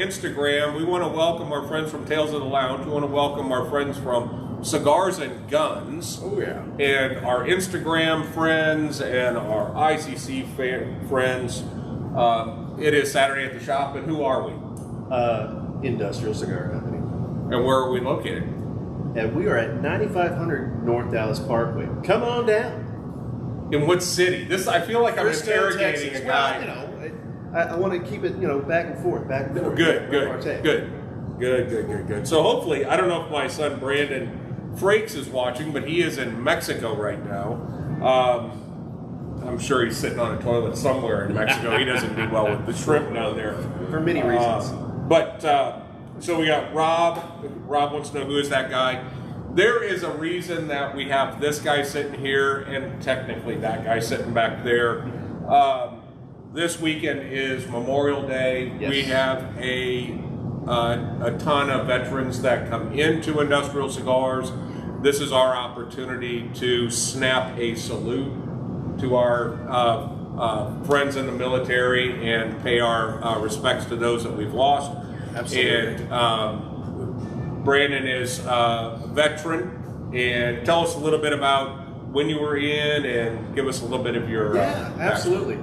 Instagram. We want to welcome our friends from Tales of the Lounge. We want to welcome our friends from Cigars and Guns. Oh yeah. And our Instagram friends and our ICC friends. It is Saturday at the Shop, and who are we? Industrial Cigar Company. And where are we located? And we are at 9500 North Dallas Parkway. Come on down. In what city? I feel like Frisco, I'm interrogating Texas. a guy. Well, I want to keep it, back and forth, back and forth. Good. So hopefully, I don't know if my son Brandon Frakes is watching, but he is in Mexico right now. I'm sure he's sitting on a toilet somewhere in Mexico. He doesn't do well with the shrimp down there. For many reasons. So we got Rob. Rob wants to know, who is that guy? There is a reason that we have this guy sitting here and technically that guy sitting back there. This weekend is Memorial Day. Yes. We have a ton of veterans that come into Industrial Cigars. This is our opportunity to snap a salute to our friends in the military and pay our respects to those that we've lost. Absolutely. And Brandon is a veteran. And tell us a little bit about when you were in, and give us a little bit of your absolutely.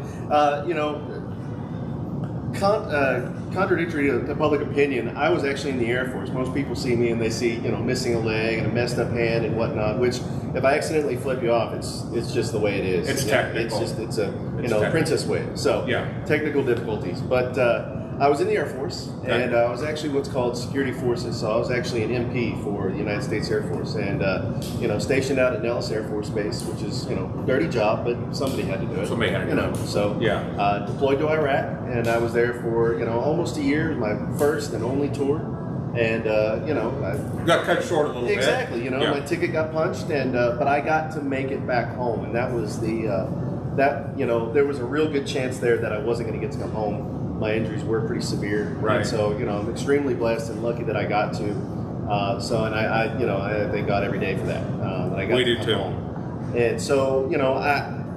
Contradictory to public opinion, I was actually in the Air Force. Most people see me and they see missing a leg and a messed up hand and whatnot. Which, if I accidentally flip you off, it's just the way it is. It's technical. It's a princess way. So yeah, technical difficulties. But I was in the Air Force, and I was actually what's called security forces. So I was actually an MP for the United States Air Force, and stationed out at Nellis Air Force Base, which is dirty job, but somebody had to do it. Somebody had to do it. So yeah, deployed to Iraq, and I was there for almost a year, my first and only tour, and I got cut short a little bit. Exactly. My ticket got punched, and but I got to make it back home, and that was there was a real good chance there that I wasn't going to get to come home. My injuries were pretty severe, right? And so I'm extremely blessed and lucky that I got to. I thank God every day for that. That I got. We to do come too. Home. And so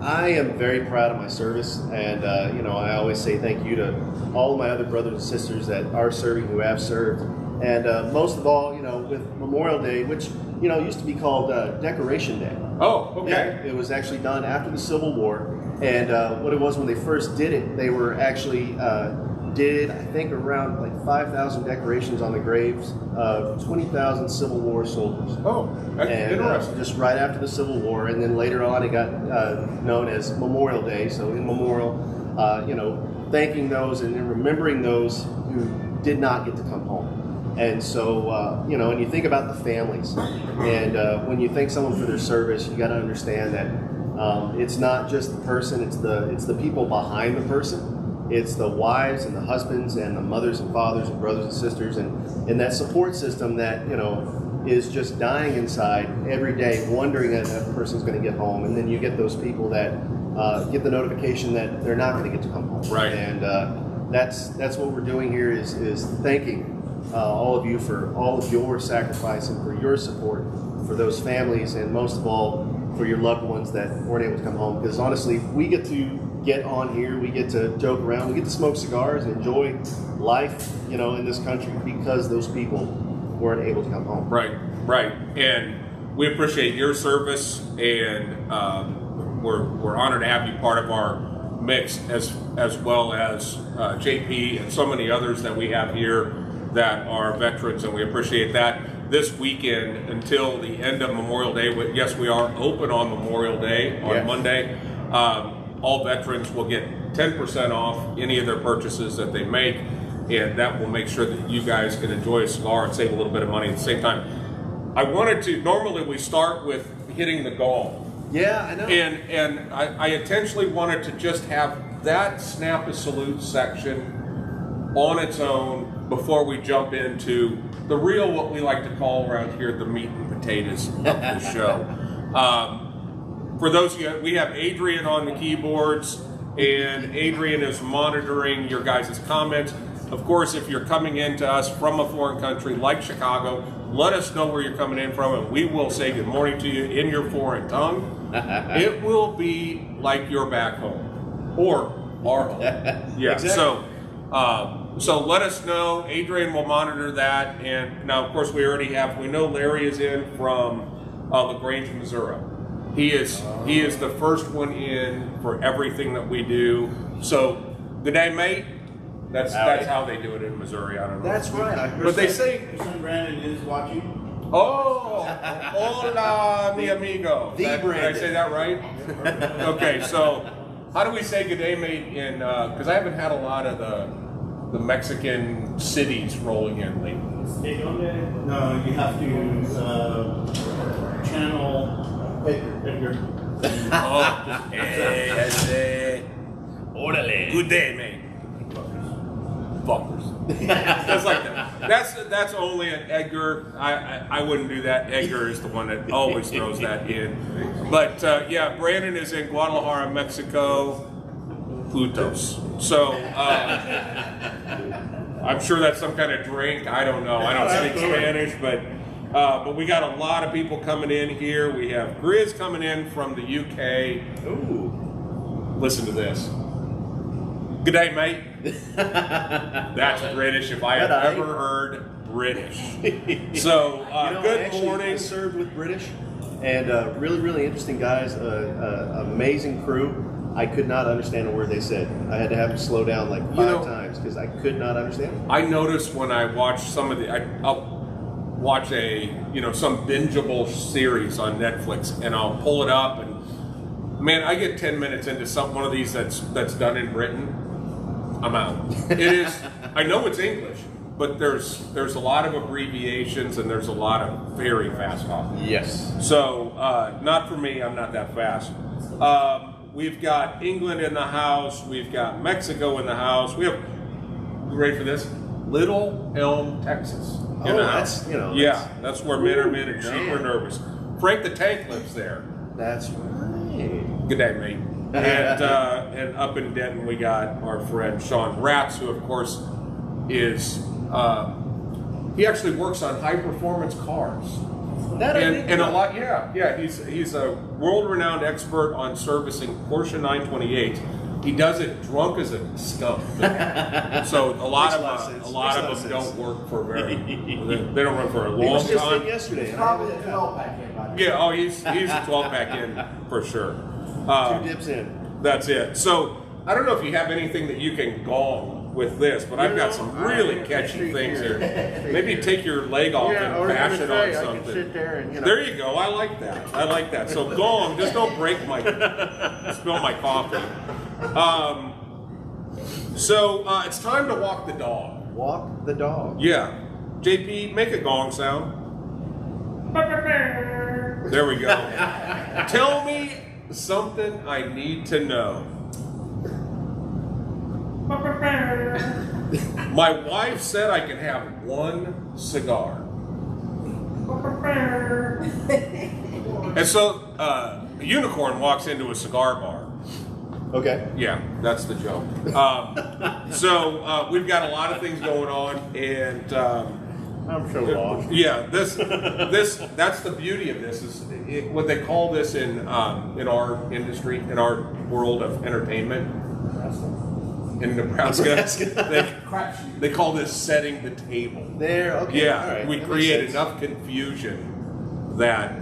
I am very proud of my service, and I always say thank you to all of my other brothers and sisters that are serving, who have served, and most of all, with Memorial Day, which used to be called Decoration Day. Oh, okay. Yeah, it was actually done after the Civil War. And what it was when they first did it, they were actually did, I think, around like 5,000 decorations on the graves of 20,000 Civil War soldiers. Oh, that's interesting. Just right after the Civil War, and then later on it got known as Memorial Day. So in memorial, thanking those and remembering those who did not get to come home. And so, and you think about the families, and when you thank someone for their service, you got to understand that it's not just the person; it's the people behind the person. It's the wives and the husbands and the mothers and fathers and brothers and sisters, and that support system that is just dying inside every day, wondering if that person's going to get home. And then you get those people that get the notification that they're not going to get to come home. Right. And that's what we're doing here is thanking all of you for all of your sacrifice and for your support for those families, and most of all for your loved ones that weren't able to come home. Because honestly, we get to get on here, we get to joke around, we get to smoke cigars and enjoy life, in this country because those people weren't able to come home. Right. And we appreciate your service, and we're honored to have you part of our mix, as well as JP and so many others that we have here that are veterans, and we appreciate that. This weekend until the end of Memorial Day, yes, we are open on Memorial Day on Monday. All veterans will get 10% off any of their purchases that they make, and that will make sure that you guys can enjoy a cigar and save a little bit of money at the same time. Normally we start with hitting the gong. Yeah, I know. And I intentionally wanted to just have that snap a salute section on its own before we jump into the real, what we like to call around here, the meat and potatoes of the show. For those of you, we have Adrian on the keyboards, and Adrian is monitoring your guys' comments. Of course, if you're coming into us from a foreign country like Chicago, let us know where you're coming in from, and we will say good morning to you in your foreign tongue. It will be like you're back home, or our home. Yeah. Exactly. So let us know. Adrian will monitor that. And now, of course, we know Larry is in from LaGrange, Missouri. He is the first one in for everything that we do. So, good day, mate. That's how they do it in Missouri. I don't know. That's right. But they say, your son Brandon is watching. oh, hola, mi amigo. The Did I Brandon. say that right? Okay, so how do we say good day, mate? In because I haven't had a lot of the Mexican cities rolling in lately. No, you have to channel Edgar. Oh, orale. Good day, mate. Fuckers. That's like that. That's only an Edgar. I wouldn't do that. Edgar is the one that always throws that in. But yeah, Brandon is in Guadalajara, Mexico. Putos. So I'm sure that's some kind of drink. I don't know. I don't speak Spanish, but we got a lot of people coming in here. We have Grizz coming in from the UK. Ooh. Listen to this. Good day, mate. That's British if I have ever heard British. So, good morning. I served with British, and really, really interesting guys. Amazing crew. I could not understand a word they said. I had to have them slow down like 5 times because I could not understand it. I noticed when I watch some of I'll watch some bingeable series on Netflix, and I'll pull it up, and man, I get 10 minutes into one of these that's done in Britain. I'm out. It is. I know it's English, but there's a lot of abbreviations and there's a lot of very fast talking. Yes. So not for me. I'm not that fast. We've got England in the house. We've got Mexico in the house. You ready for this? Little Elm, Texas. In the house. That's where men and sheep are nervous. Frank the Tank lives there. That's right. Good day, mate. And up in Denton, we got our friend Sean Ratz, who of course is he actually works on high performance cars. And a lot, he's a world-renowned expert on servicing Porsche 928. He does it drunk as a skunk. So a lot of them don't work for very. They don't run for a long He was just time. in yesterday. Probably a 12-pack in. Yeah, he's a 12-pack in for sure. 2 dips in. That's it. So I don't know if you have anything that you can gong with this, but I've got some really catchy things here. Maybe take your leg off and bash it on something. I can sit there and, There you go. I like that. So gong. Just don't break spill my coffee. So it's time to walk the dog. Walk the dog. Yeah. JP, make a gong sound. There we go. Tell me something I need to know. My wife said I can have 1 cigar. And so a unicorn walks into a cigar bar. Okay. Yeah, that's the joke. So we've got a lot of things going on, and I'm so lost. yeah, that's the beauty of this is what they call this in our industry, in our world of entertainment. In Nebraska, they call this setting the table. There, okay. Yeah, all right. we that create makes sense. enough confusion that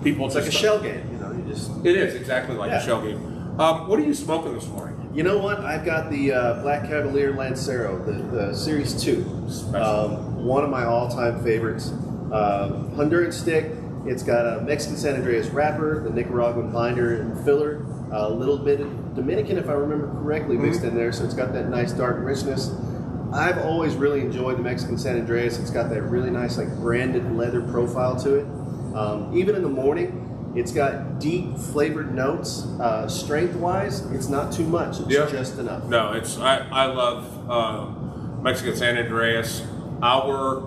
people. It's like a shell game, You just. It is exactly like a shell game. What are you smoking this morning? You know what? I've got the Black Cavalier Lancero, the Series 2. One of my all-time favorites. Honduran stick. It's got a Mexican San Andreas wrapper, the Nicaraguan binder and filler, a little bit of Dominican, if I remember correctly, mixed in there. So it's got that nice dark richness. I've always really enjoyed the Mexican San Andreas. It's got that really nice branded leather profile to it. Even in the morning, it's got deep flavored notes. Strength-wise, it's not too much. It's just enough. No, I love Mexican San Andreas. Our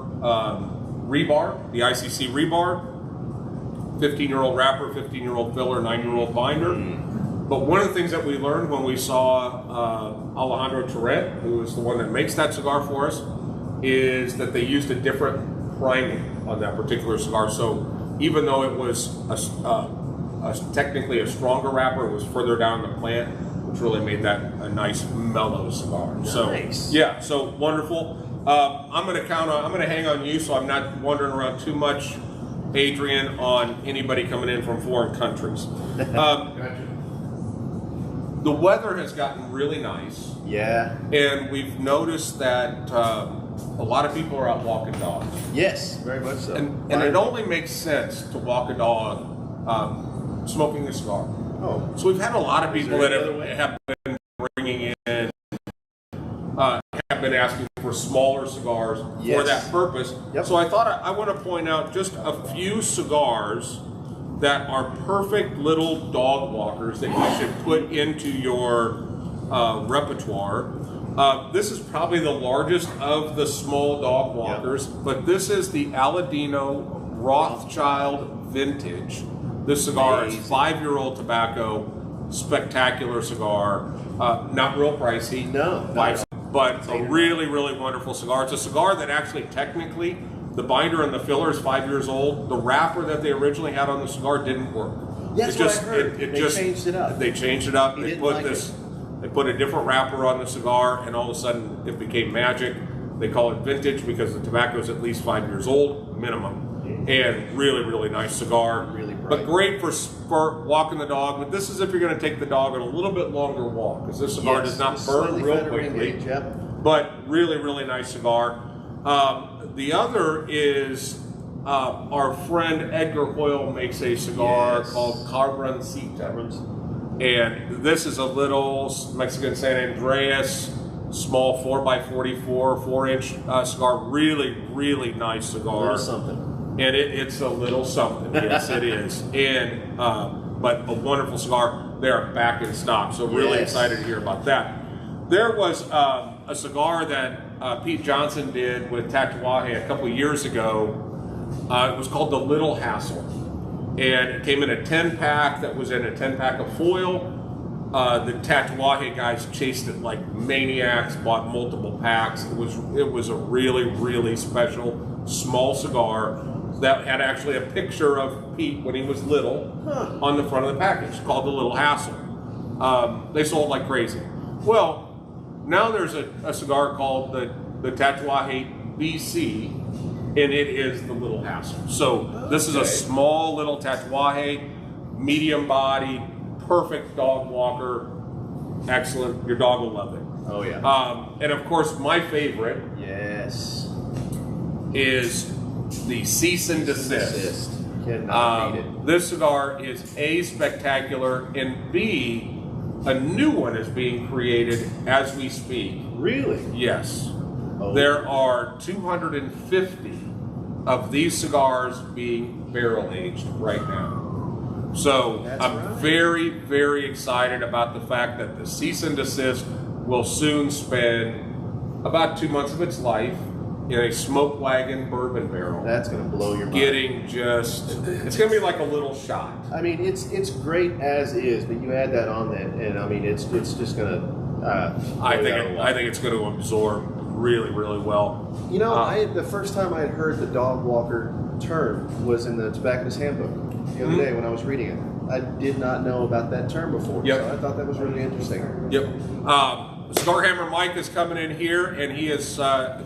rebar, the ICC rebar, 15-year-old wrapper, 15-year-old filler, 9-year-old binder. But one of the things that we learned when we saw Alejandro Torrent, who is the one that makes that cigar for us, is that they used a different priming on that particular cigar. So even though it was technically a stronger wrapper, it was further down the plant, which really made that a nice mellow cigar. Nice. So yeah, so wonderful. I'm going to hang on you, so I'm not wandering around too much, Adrian, on anybody coming in from foreign countries. Gotcha. The weather has gotten really nice. Yeah. And we've noticed that a lot of people are out walking dogs. Yes, very much so. And it only makes sense to walk a dog smoking a cigar. Oh. So we've had a lot of people there that any other way? have been bringing in, have been asking for smaller cigars for Yes. that purpose. Yep. So I thought I want to point out just a few cigars that are perfect little dog walkers that you should put into your repertoire. This is probably the largest of the small dog walkers, but this is the Aladino Rothschild Vintage. This cigar is 5-year-old tobacco, spectacular cigar, not real pricey. No, but a really, really wonderful cigar. It's a cigar that actually technically, the binder and the filler is 5 years old. The wrapper that they originally had on the cigar didn't work. That's what I heard. They changed it up. They changed it up. He They didn't put like this. it. They put a different wrapper on the cigar, and all of a sudden it became magic. They call it vintage because the tobacco is at least 5 years old, minimum. And really, really nice cigar. Really bright. But great for walking the dog. But this is if you're going to take the dog on a little bit longer walk, because this cigar does not burn slightly real fatter quickly. engage, yep. But really, really nice cigar. The other is our friend Edgar Hoyle makes a cigar Yes. called Carboncita. And this is a little Mexican San Andreas, small 4x44, 4-inch cigar. Really, really nice cigar. A little something. And it's a little something. Yes, it is. And but a wonderful cigar. They're back in stock. So really Yes. excited to hear about that. There was a cigar that Pete Johnson did with Tatuaje a couple years ago. It was called the Little Hassle. And it came in a 10-pack that was in a 10-pack of foil. The Tatuaje guys chased it like maniacs, bought multiple packs. It was a really, really special small cigar that had actually a picture of Pete when he was little on the front of the package, called the Little Hassle. They sold like crazy. Well, now there's a cigar called the Tatuaje BC, and it is the Little Hassle. So this is a small little Tatuaje, medium body, perfect dog walker, excellent. Your dog will love it. Oh yeah. And of course, my favorite Yes. is the Cease and Desist. Cannot beat it. This cigar is A, spectacular, and B, a new one is being created as we speak. Really? Yes. Oh. There are 250 of these cigars being barrel aged right now. So That's I'm right. very, very excited about the fact that the Cease and Desist will soon spend about 2 months of its life in a smoke wagon bourbon barrel. That's gonna blow your mind. Getting just, it's gonna be like a little shot. I mean, it's great as is, but you add that on that, and I mean, it's just gonna. I think it's going to absorb really, really well. You know, the first time I had heard the dog walker term was in the Tobacconist Handbook the other day when I was reading it. I did not know about that term before, Yep. so I thought that was really interesting. Yep. Cigar Hammer Mike is coming in here, and he is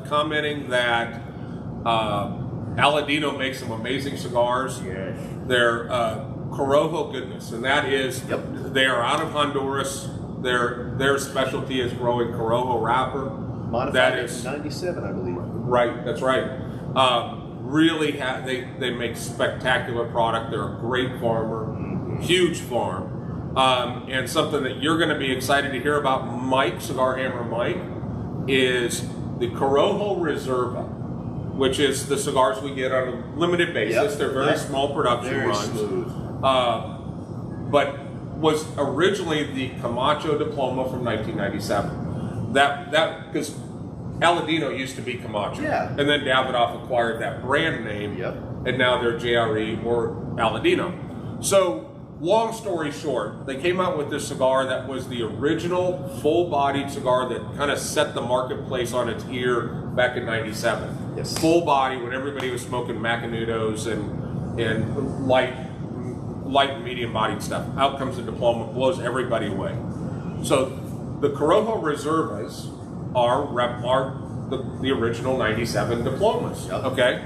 commenting that Aladino makes some amazing cigars. Yes. They're Corojo goodness, and that is, they are out of Honduras. Their specialty is growing Corojo wrapper. Modified That in is '97, I believe. right. That's right. Really, they make spectacular product. They're a great farmer, huge farm. And something that you're going to be excited to hear about, Mike, Cigar Hammer Mike, is the Corojo Reserva, which is the cigars we get on a limited basis. Yep. They're very small production Very runs. smooth. But was originally the Camacho Diploma from 1997. That because Aladino used to be Camacho. Yeah. And then Davidoff acquired that brand name. Yep. And now they're JRE or Aladino. So, long story short, they came out with this cigar that was the original full-bodied cigar that kind of set the marketplace on its ear back in '97. Yes. Full body when everybody was smoking Macanudos and light and medium bodied stuff. Out comes the Diploma, blows everybody away. So the Corojo Reservas are the original 97 diplomas. Yep. Okay,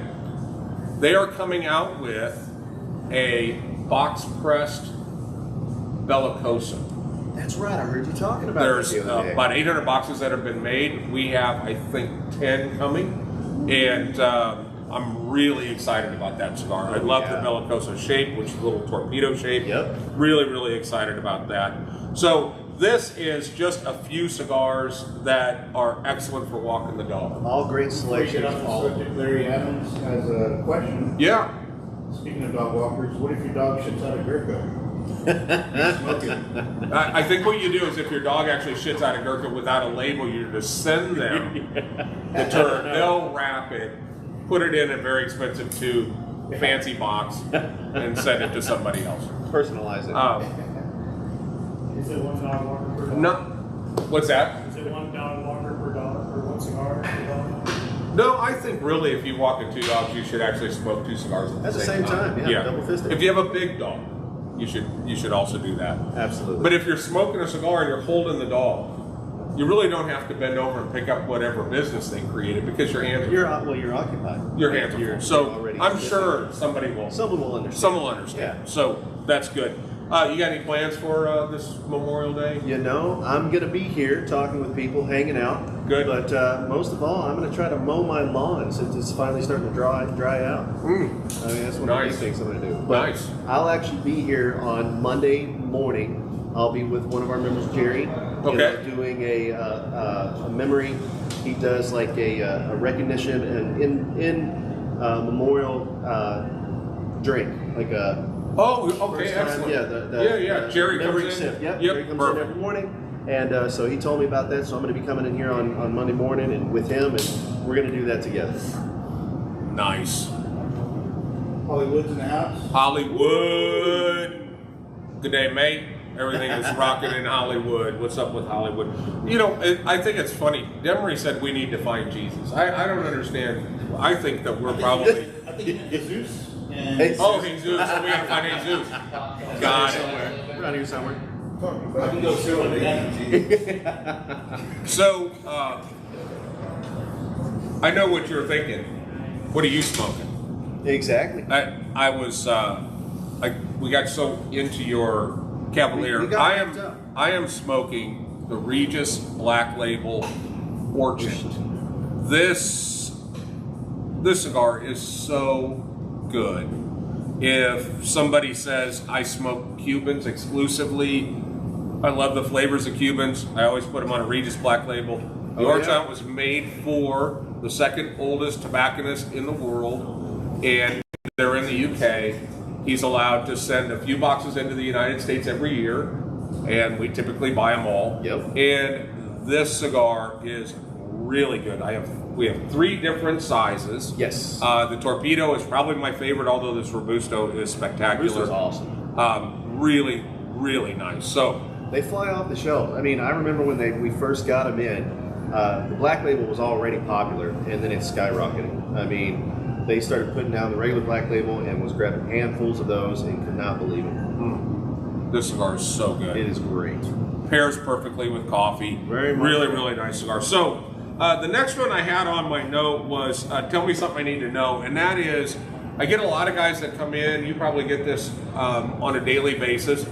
they are coming out with a box pressed Bellicosa. That's right. I heard you talking about There's that the other day. about 800 boxes that have been made. We have, I think, 10 coming, and I'm really excited about that cigar. I love the Bellicosa shape, which is a little torpedo shape. Yep. Really, really excited about that. So this is just a few cigars that are excellent for walking the dog. All great Before you selection. get on the subject, Larry Adams has a question. Yeah. Speaking of dog walkers, what if your dog shits out of Gurkha? Smoking. I think what you do is if your dog actually shits out of Gurkha without a label, you just send them the turd. They'll wrap it, put it in a very expensive tube, fancy box, and send it to somebody else. Personalize it. Is it one dog walker per dog? No, what's that? Is it one dog walker per dog, or one cigar per dog? No, I think really if you walk in 2 dogs, you should actually smoke 2 cigars At the same time, yeah, double fisted. If you have a big dog, you should also do that. Absolutely. But if you're smoking a cigar and you're holding the dog, you really don't have to bend over and pick up whatever business they created because your hands are you're occupied. your hands are full. So I'm sure somebody will. Someone will understand. Someone will understand. Yeah. So that's good. You got any plans for this Memorial Day? You know, I'm going to be here talking with people, hanging out. Good. But most of all, I'm going to try to mow my lawn since it's finally starting to dry out. I mean, that's one of the Nice. things I'm going to do. But Nice. I'll actually be here on Monday morning. I'll be with one of our members, Jerry. Okay. Doing a memory. He does like a recognition and in memorial drink, like a. Oh, okay, First time, excellent. Yeah, Jerry comes memory in. sip. Yep, Yep, Jerry comes perfect. in every morning, and so he told me about that. So I'm going to be coming in here on Monday morning and with him, and we're going to do that together. Nice. Hollywood's in the house. Hollywood. Good day, mate. Everything is rocking in Hollywood. What's up with Hollywood? You know, I think it's funny. Demery said we need to find Jesus. I don't understand. I think that we're probably. I think Jesus. And Oh, Jesus. So we got to find Jesus. Got it. Around here somewhere. I can go through it. So, I know what you're thinking. What are you smoking? Exactly. I was, we got so into your Cavalier. We got wrapped up. I am smoking the Regis Black Label Orchard. This cigar is so good. If somebody says I smoke Cubans exclusively, I love the flavors of Cubans. I always put them on a Regis Black Label. The Oh, Orchard yeah. was made for the second oldest tobacconist in the world, and they're in the UK. He's allowed to send a few boxes into the United States every year, and we typically buy them all. Yep. And this cigar is really good. We have 3 different sizes. Yes. The Torpedo is probably my favorite, although this Robusto is spectacular. Robusto's awesome. Really, really nice. So, They fly off the shelf. I mean, I remember when we first got them in, the Black Label was already popular, and then it skyrocketed. I mean, they started putting down the regular Black Label and was grabbing handfuls of those and could not believe it. this cigar is so good. It is great. Pairs perfectly with coffee. Very much really, so. really nice cigar. So, the next one I had on my note was tell me something I need to know, and that is I get a lot of guys that come in. You probably get this on a daily basis.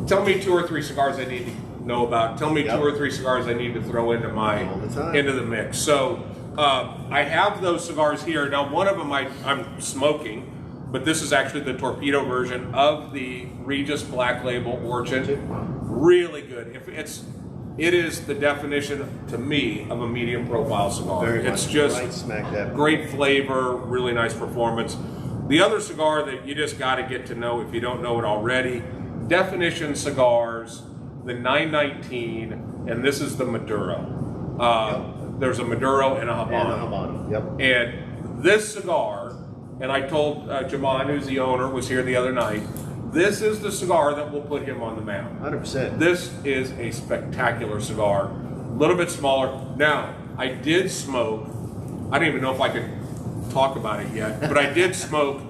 Tell me 2 or 3 cigars I need to know about. Tell me Yep. 2 or 3 cigars I need to throw into All the time. into the mix. So I have those cigars here. Now one of them I'm smoking, but this is actually the Torpedo version of the Regis Black Label Orchard. Really good. It is the definition to me of a medium profile cigar. Very It's much just right smack dab. great flavor, really nice performance. The other cigar that you just got to get to know if you don't know it already, Definition Cigars, the 919, and this is the Maduro. There's a Maduro and a And Habano. a Habano. Yep. And this cigar, and I told Jaman, who's the owner, was here the other night, this is the cigar that will put him on the map. 100%. This is a spectacular cigar, a little bit smaller. Now, I did smoke, I don't even know if I can talk about it yet, but I did smoke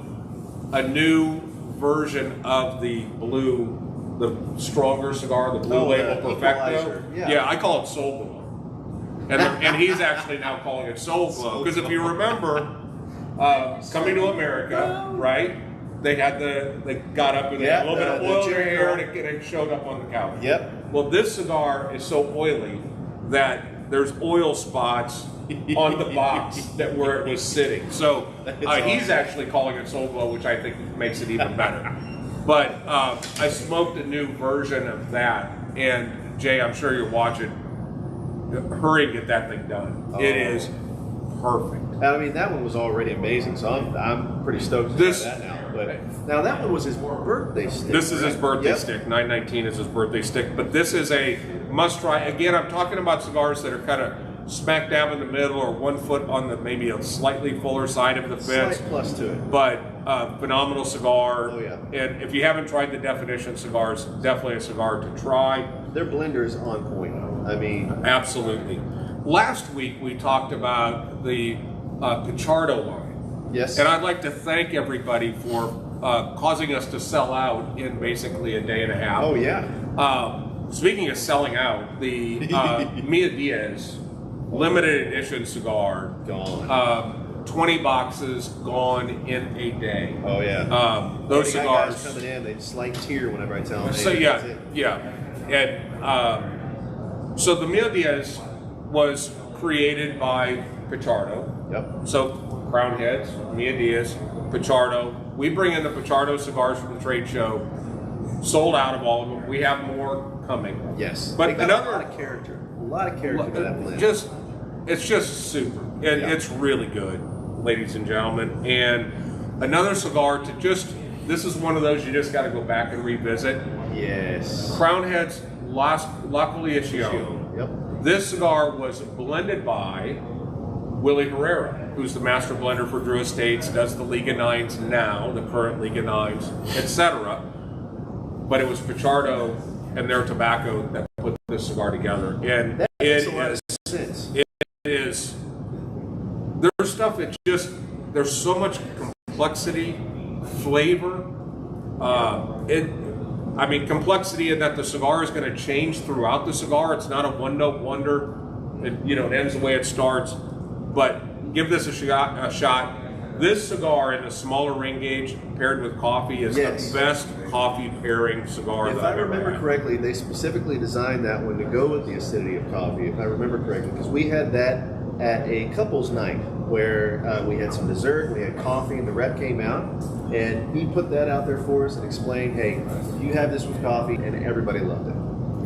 a new version of the blue the stronger cigar, the Blue Oh, Label the Perfecto. Equalizer, yeah. I call it Soul Glow, and he's actually now calling it Soul Glow because if you remember, coming to America, right? They got up and they had a little bit of oil in their hair and it showed up on the couch. Yep. Well, this cigar is so oily that there's oil spots on the box that where it was sitting. So he's actually calling it Soul Glow, which I think makes it even better. But I smoked a new version of that, and Jay, I'm sure you're watching. Hurry and get that thing done. Oh. It is perfect. I mean, that one was already amazing, so I'm pretty stoked to try that now. But now that one was his birthday stick. This is his birthday Yep. stick. 919 is his birthday stick. But this is a must try. Again, I'm talking about cigars that are kind of smack dab in the middle or 1 foot on the maybe a slightly fuller side of the fence. Slight plus to it. But phenomenal cigar. Oh, yeah. And if you haven't tried the Definition cigars, definitely a cigar to try. Their blender is on point. I mean, Absolutely. Last week we talked about the Pichardo line. yes. And I'd like to thank everybody for causing us to sell out in basically a day and a half. Oh, yeah. Speaking of selling out, the Mia Diaz limited edition cigar, Gone. 20 boxes gone in a day. Oh, yeah. Those Already got cigars. guys coming in, they just like tear whenever I tell them. So hey, that's yeah, it. yeah, and so the Mia Diaz was created by Pichardo. Yep. So Crown Heads, Mia Diaz, Pichardo. We bring in the Pichardo cigars from the trade show. Sold out of all of them. We have more coming. Yes. But They got another- a lot of character. A lot of character to that blend. It's just super. And Yeah. it's really good, ladies and gentlemen. And another cigar to just, this is one of those you just got to go back and revisit. Yes. Crown Heads La Coalition. Yep. This cigar was blended by Willie Herrera, who's the master blender for Drew Estates, does the Liga Nines now, the current Liga Nines, etc. But it was Pichardo and their tobacco that put this cigar together, and That it makes a lot is, of sense. it is. There's stuff that just there's so much complexity, flavor. I mean, complexity in that the cigar is going to change throughout the cigar. It's not a one-note wonder. It ends the way it starts. But give this a shot. This cigar in a smaller ring gauge paired with coffee is Yes. the best coffee pairing cigar If that I I've ever remember had. correctly, they specifically designed that one to go with the acidity of coffee, if I remember correctly, because we had that at a couple's night where we had some dessert, we had coffee, and the rep came out, and he put that out there for us and explained, hey, you have this with coffee, and everybody loved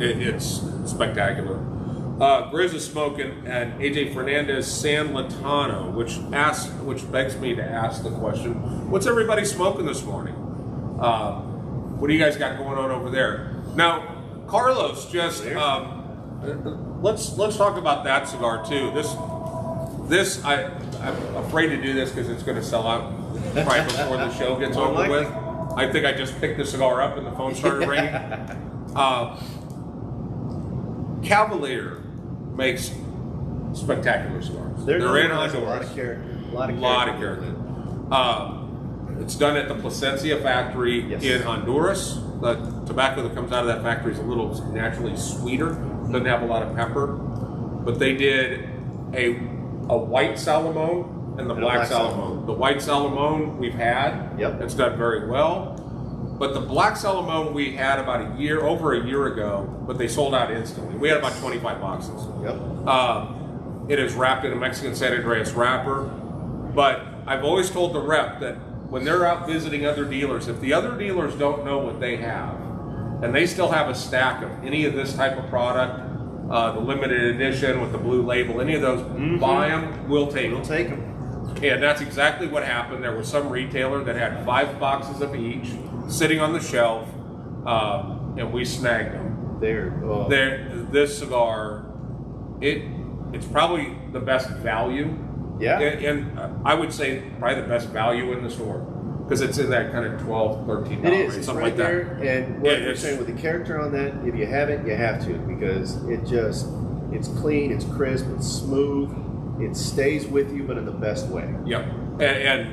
it. It's spectacular. Grizz is smoking, and AJ Fernandez San Latano, which begs me to ask the question: what's everybody smoking this morning? What do you guys got going on over there? Now, Carlos just let's talk about that cigar too. This I'm afraid to do this because it's going to sell out right before the show gets over Unlikely. with. I think I just picked the cigar up and the phone started ringing. Cavalier makes spectacular cigars. They're in a lot Honduras. of character. A lot of character. It's done at the Plasencia factory Yes. in Honduras. The tobacco that comes out of that factory is a little naturally sweeter. Doesn't have a lot of pepper. But they did a white Salomon and the black Salomon. The white Salomon we've had. Yep. It's done very well. But the black Salomon we had about over a year ago, but they sold out instantly. We had about 25 boxes. Yep. It is wrapped in a Mexican San Andreas wrapper. But I've always told the rep that when they're out visiting other dealers, if the other dealers don't know what they have, and they still have a stack of any of this type of product, the limited edition with the blue label, any of those, buy them, we'll take them. We'll take them. And that's exactly what happened. There was some retailer that had 5 boxes of each sitting on the shelf, and we snagged them. This cigar, it's probably the best value. Yeah. And I would say probably the best value in the store because it's in that kind of $12, $13 It is. range, It's something right like there. that. And what Yeah, you're it's- saying with the character on that, if you have it, you have to because it's clean, it's crisp, it's smooth, it stays with you, but in the best way. Yep. And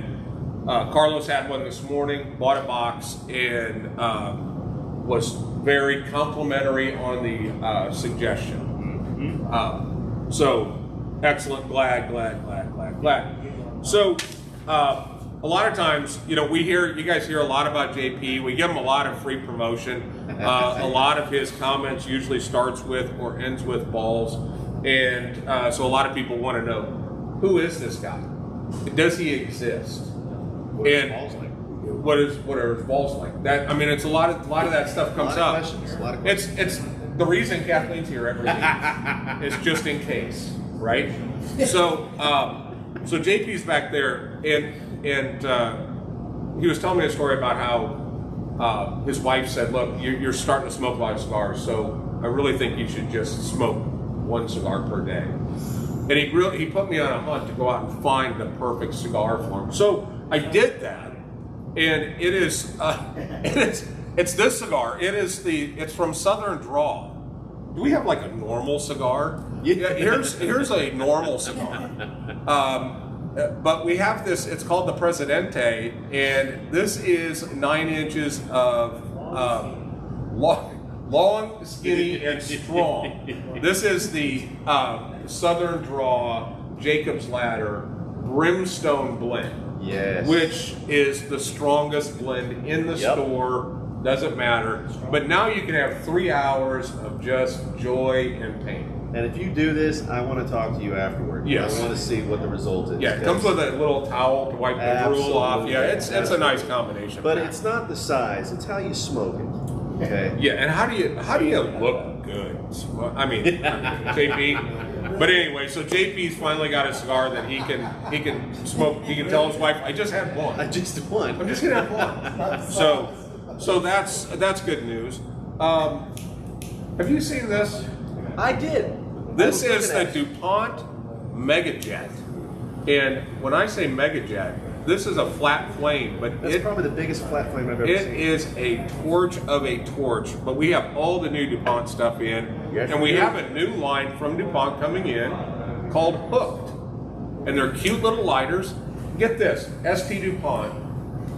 Carlos had one this morning, bought a box, and was very complimentary on the suggestion. So excellent, glad. So a lot of times, you know, you guys hear a lot about JP. We give him a lot of free promotion. A lot of his comments usually starts with or ends with balls, and so a lot of people want to know, who is this guy? Does he exist? What are his balls like? What are his balls like? That, I mean, it's a lot of that stuff comes A lot up. of questions. A lot of questions. It's the reason Kathleen's here every week is just in case, right? So so JP's back there, and he was telling me a story about how his wife said, "Look, you're starting to smoke a lot of cigars, so I really think you should just smoke one cigar per day." And he put me on a hunt to go out and find the perfect cigar for him. So I did that, and it is it's this cigar. It's from Southern Draw. Do we have like a normal cigar? Yeah. Here's a normal cigar. But we have this. It's called the Presidente, and this is 9 inches of long, skinny, and strong. This is the Southern Draw Jacob's Ladder Brimstone blend. Yes. Which is the strongest blend in the store. Doesn't matter. But now you can have 3 hours of just joy and pain. And if you do this, I want to talk to you afterward. Yes. I want to see what the result is. Yeah, it comes with a little towel to wipe the drool off. Yeah, it's a nice combination. But it's not the size; it's how you smoke it. Okay. Yeah, and how do you look good? I mean, JP. But anyway, so JP's finally got a cigar that he can smoke. He can tell his wife, "I just had one. I just won. I'm just gonna have one." So that's good news. Have you seen this? I did. This is the DuPont Megajet, and when I say Megajet, this is a flat flame, but That's probably the biggest flat flame I've ever seen. it is a torch of a torch. But we have all the new DuPont stuff in, Yes, and we we do. have a new line from DuPont coming in called Hooked, and they're cute little lighters. Get this, ST DuPont,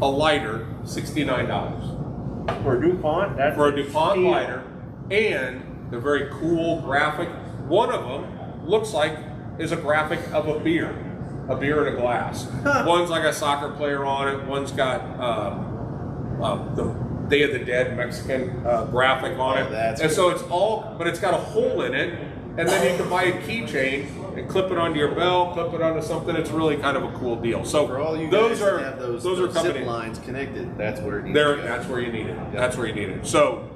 a lighter, $69 For DuPont, that's for a DuPont steal. lighter, and they're very cool graphic. One of them looks like is a graphic of a beer in a glass. One's like a soccer player on it. One's got the Day of the Dead Mexican graphic on it. That's and so it's all, but it's got a hole in it, and then you can buy a keychain and clip it onto your belt, clip it onto something. It's really kind of a cool deal. So For all you those guys are that have those coming zip in. lines connected, that's where it needs to go. That's where you need it. That's where you need it. So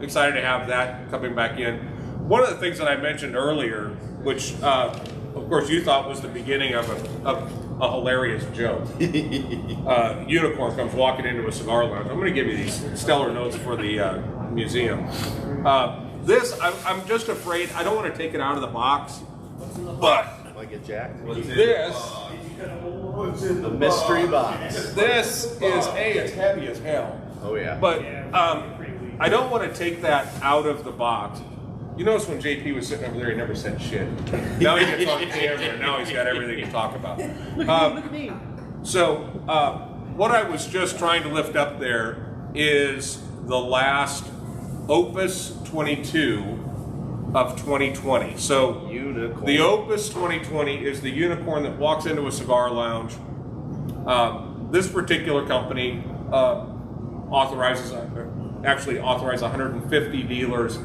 excited to have that coming back in. One of the things that I mentioned earlier, which of course you thought was the beginning of a hilarious joke. Unicorn comes walking into a cigar lounge. I'm going to give you these stellar notes for the museum. I'm just afraid I don't want to take it out of the box, but I get jacked. this. The mystery box. This is it's heavy as hell. Oh yeah. But I don't want to take that out of the box. You notice when JP was sitting over there, he never said shit. Now he gets on camera, and now he's got everything to talk about. Look at me. So what I was just trying to lift up there is the last Opus 22 of 2020. So Unicorn. the Opus 2020 is the unicorn that walks into a cigar lounge. This particular company authorizes 150 dealers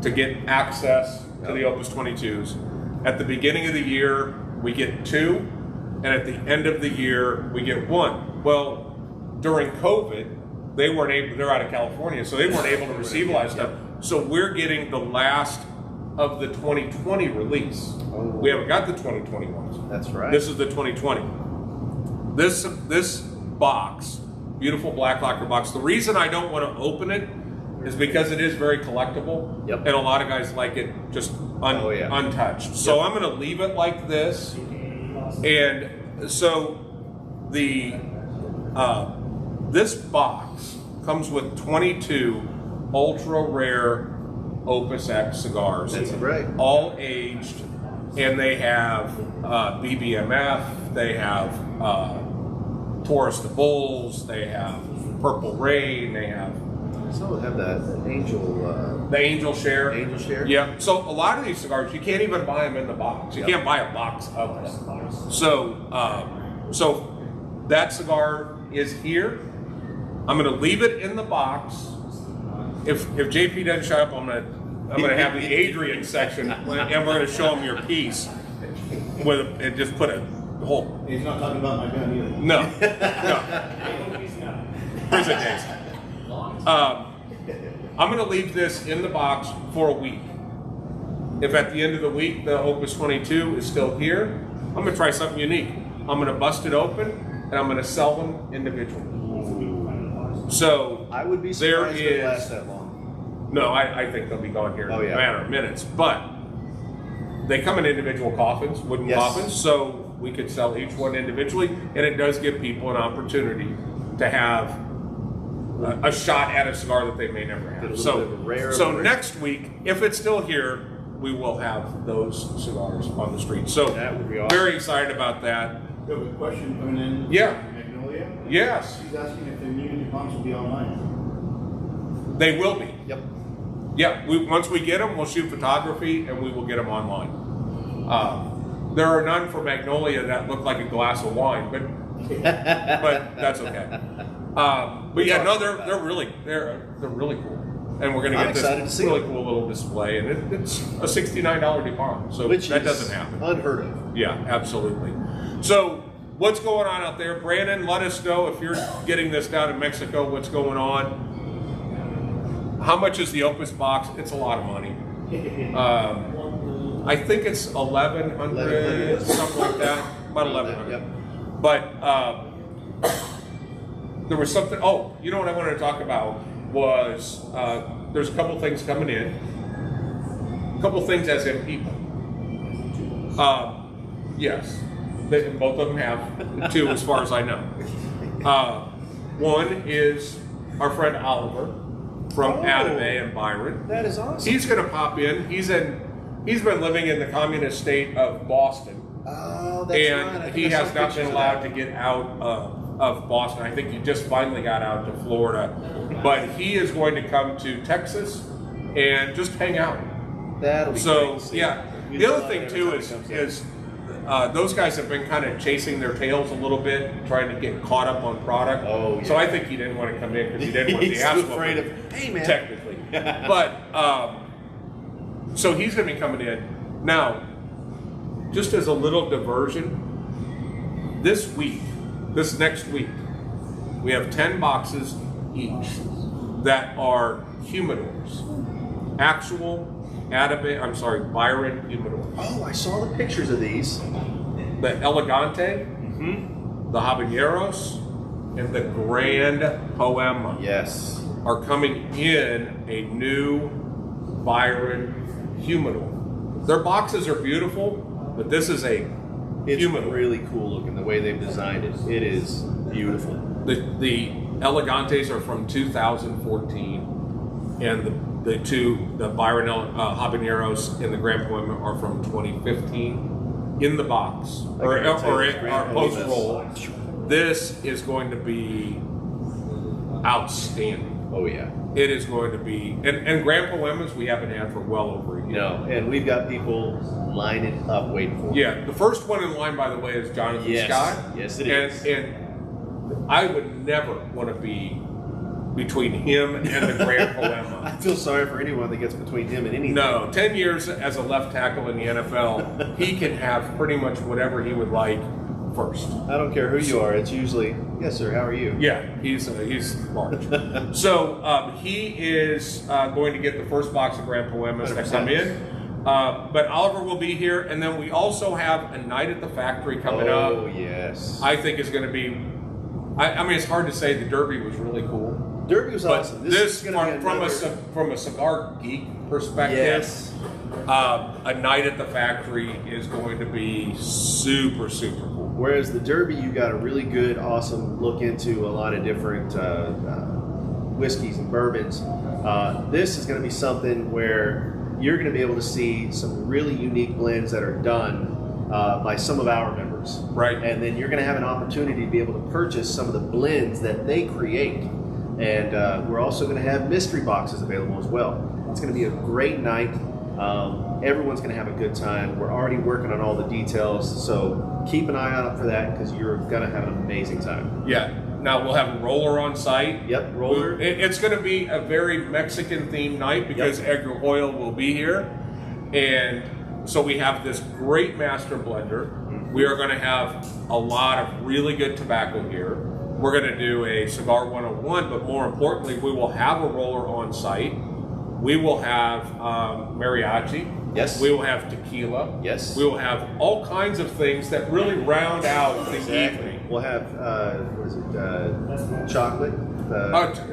to get access to the Opus 22s. At the beginning of the year, we get 2, and at the end of the year, we get 1. Well, during COVID, they weren't able. They're out of California, so they weren't able to receive a lot of stuff. So we're getting the last of the 2020 release. We haven't got the 2021s. That's right. This is the 2020. This box, beautiful black lacquer box. The reason I don't want to open it is because it is very collectible, Yep. and a lot of guys like it just untouched. So I'm going to leave it like this, and so the this box comes with 22 ultra rare Opus X cigars. That's right. All aged, and they have BBMF, they have Taurus the Bulls, they have Purple Rain, they have So they have that angel. The Angel Share. Angel Share? Yeah. So a lot of these cigars, you can't even buy them in the box. You can't buy a box of them. So that cigar is here. I'm going to leave it in the box. If JP doesn't show up, I'm gonna have the Adrian section, and we're going to show him your piece and just put a whole. He's not talking about my gun either. No. Prison days. I'm going to leave this in the box for a week. If at the end of the week the Opus 22 is still here, I'm going to try something unique. I'm going to bust it open and I'm going to sell them individually. So I would be surprised if it lasts that long. No, I think they'll be gone here in a yeah. matter of minutes. But they come in individual coffins, wooden coffins, so we could sell each one individually, and it does give people an opportunity to have a shot at a cigar that they may never have. So next week, if it's still here, we will have those cigars on the street. So that would be awesome. Very excited about that. We have a question coming in. Yeah. Magnolia? Yes. She's asking if the new DuPonts will be online. They will be. Yep. Yeah, once we get them, we'll shoot photography and we will get them online. There are none for Magnolia that look like a glass of wine, but that's okay. But yeah, no, they're really cool, and we're going to get this really cool little display, and it's a $69 DuPont, so that doesn't happen. Unheard of. Yeah, absolutely. So what's going on out there, Brandon? Let us know if you're getting this down in Mexico. What's going on? How much is the Opus box? It's a lot of money. I think it's 1,100, something like that. About 1,100. Yep. But there was something. Oh, you know what I wanted to talk about was there's a couple things coming in. A couple things as in people. Yes, both of them have two, as far as I know. One is our friend Oliver from Adame and Byron. That is awesome. He's going to pop in. He's been living in the communist state of Boston. Oh, that's right. And he has not been allowed to get out of Boston. I think he just finally got out to Florida. But he is going to come to Texas and just hang out. That'll be great. Yeah. The other thing too is those guys have been kind of chasing their tails a little bit, trying to get caught up on product. Oh, yeah. So I think he didn't want to come in because he didn't want the ass He's afraid of, hey man. Technically. But so he's going to be coming in. Now, just as a little diversion, this next week, we have 10 boxes each that are humidors. Actual Byron humidors. Oh, I saw the pictures of these. The Elegante, the Habaneros, and the Grand Poema. Yes. Are coming in a new Byron humidor. Their boxes are beautiful, but this is a humidor. It's really cool looking the way they've designed it. It is beautiful. The Elegantes are from 2014, and the Byron Habaneros and the Grand Poema are from 2015 in the box or post roll. This is going to be outstanding. Oh yeah. It is going to be, and Grand Poemas we haven't had for well over a year. No, and we've got people lining up waiting for it. Yeah, the first one in line, by the way, is Jonathan Scott. Yes, it is. And I would never want to be between him and the Grand Poema. I feel sorry for anyone that gets between him and anything. No, 10 years as a left tackle in the NFL, he can have pretty much whatever he would like first. I don't care who you are. It's usually, yes, sir. How are you? Yeah, he's large. So he is going to get the first box of Grand Poemas that come in. But Oliver will be here, and then we also have a night at the factory coming up. Oh yes. I think is going to be. I mean, it's hard to say. The Derby was really cool. Derby was awesome. This from a cigar geek perspective. Yes. A night at the factory is going to be super cool. Whereas the Derby, you got a really good, awesome look into a lot of different whiskeys and bourbons. This is going to be something where you're going to be able to see some really unique blends that are done by some of our members. Right. And then you're going to have an opportunity to be able to purchase some of the blends that they create. And we're also going to have mystery boxes available as well. It's going to be a great night. Everyone's going to have a good time. We're already working on all the details, so keep an eye out for that because you're going to have an amazing time. Yeah. Now we'll have a roller on site. Yep, roller. It's going to be a very Mexican themed night because Edgar Hoyle will be here, and so we have this great master blender. We are going to have a lot of really good tobacco here. We're going to do a Cigar 101, but more importantly, we will have a roller on site. We will have mariachi. Yes. We will have tequila. Yes. We will have all kinds of things that really round out the evening. We'll have, what is it, chocolate.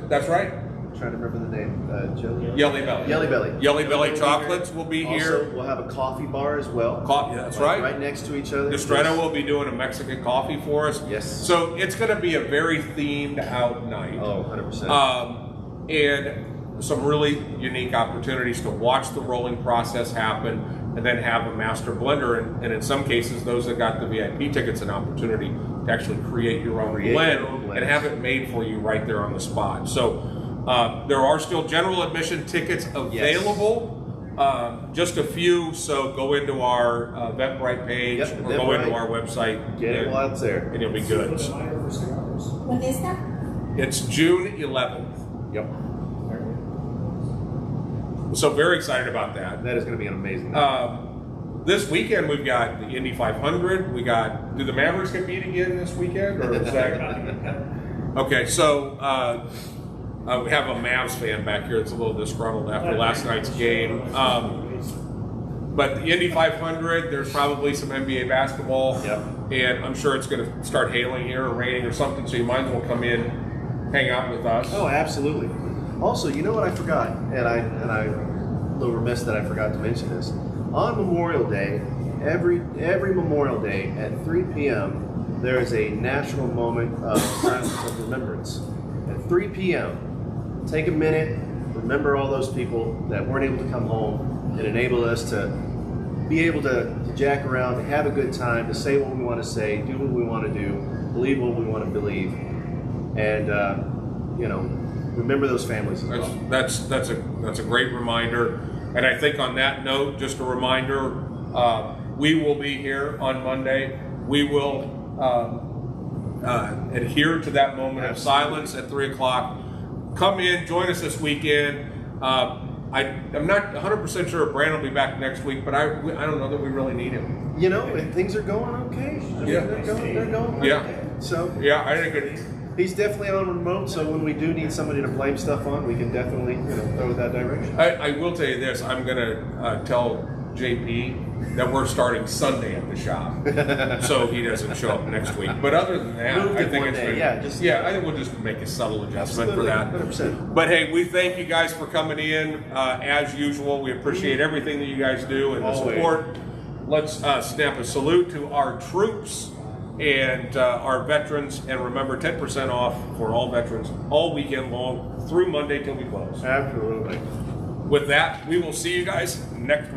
That's right. I'm trying to remember the name. Jelly Belly. Jelly Belly. Jelly Belly chocolates will be here. Also, we'll have a coffee bar as well. That's right. Right next to each other. Estrella will be doing a Mexican coffee for us. Yes. So it's going to be a very themed out night. Oh, 100%. And some really unique opportunities to watch the rolling process happen and then have a master blender. And in some cases, those that got the VIP tickets, an opportunity to actually create your own blend and have it made for you right there on the spot. So there are still general admission tickets available. Yes. Just a few, so go into our Eventbrite page or go into our website. Get it while it's there. And you'll be good. When is that? It's June 11th. Yep. So very excited about that. That is going to be an amazing night. This weekend we've got the Indy 500. Do the Mavericks get beat again this weekend? Or is that... Okay, so we have a Mavs fan back here that's a little disgruntled after last night's game. But the Indy 500, there's probably some NBA basketball. Yep. And I'm sure it's going to start hailing here or raining or something, so you might as well come in, hang out with us. Oh, absolutely. Also, you know what I forgot, and I a little remiss that I forgot to mention this. On Memorial Day, every Memorial Day at 3 p.m., there is a national moment of silence of remembrance. At 3 p.m., take a minute, remember all those people that weren't able to come home, and enable us to be able to jack around, to have a good time, to say what we want to say, do what we want to do, believe what we want to believe, and remember those families as well. That's a great reminder, and I think on that note, just a reminder, we will be here on Monday. We will adhere to that moment of silence at 3 o'clock. Come in, join us this weekend. I'm not 100% sure if Brandon will be back next week, but I don't know that we really need him. You know, and things are going okay. I mean, they're going okay. So yeah, I think he's definitely on remote. So when we do need somebody to blame stuff on, we can definitely throw that direction. I will tell you this: I'm going to tell JP that we're starting Sunday at the shop, so he doesn't show up next week. But other than that, I think it's been, I think we'll just make a subtle adjustment for that. 100%. But hey, we thank you guys for coming in. As usual, we appreciate everything that you guys do and the support. Let's snap a salute to our troops and our veterans, and remember 10% off for all veterans all weekend long through Monday till we close. Absolutely. With that, we will see you guys next week.